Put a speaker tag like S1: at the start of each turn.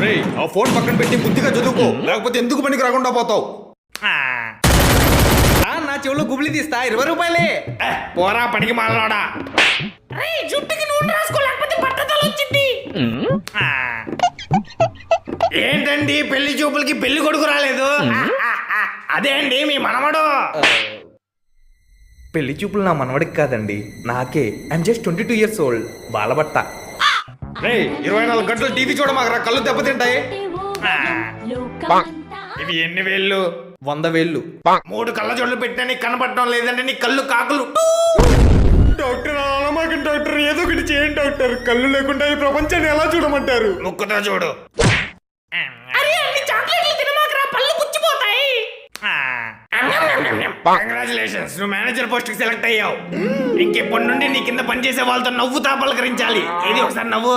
S1: రేయ్ ఆ ఫోన్ పక్కన పెట్టి బుద్ధిగా చదువుకో, లేకపోతే ఎందుకు పనికి రాకుండా పోతావు.
S2: నా చెవులో గుబిలి తీస్తా 20 రూపాయలే.
S1: పోరా పనికి మాలనాడా.
S2: జుట్టుకి నూనె రాసుకోలేకపోతే బట్టతల వచ్చింది.
S1: ఏంటండి పెళ్లి చూపులకి పెళ్లి కొడుకు రాలేదు? అదే అండి మీ మనవడు.
S2: పెళ్లి చూపులు నా మనవడికి కాదండి, నాకే. I'm just 22 years old. బాలబట్ట.
S1: రేయ్ 24 గంటలు టీవీ చూడమాకరా, కళ్ళు దెబ్బతింటాయి. ఇవి ఎన్ని వేళ్ళు?
S2: 100 వేళ్ళు.
S1: 3 కళ్ళ జోళ్ళు పెట్టినా నీకు కనపడటం లేదంటే నీ కళ్ళు కాకులు. డాక్టర్ అలామాకండి డాక్టర్, ఏదో ఒకటి చేయండి డాక్టర్. కళ్ళు లేకుండా ఈ ప్రపంచాన్ని ఎలా చూడమంటారు? ముక్కుతో చూడు. కంగ్రాచులేషన్స్, నువ్వు మేనేజర్ పోస్ట్ కి సెలెక్ట్ అయ్యావు. ఇంకెప్పటి నుండి నీ కింద పనిచేసే వాళ్ళతో నవ్వుతా పలకరించాలి. ఏది ఒకసారి నవ్వు.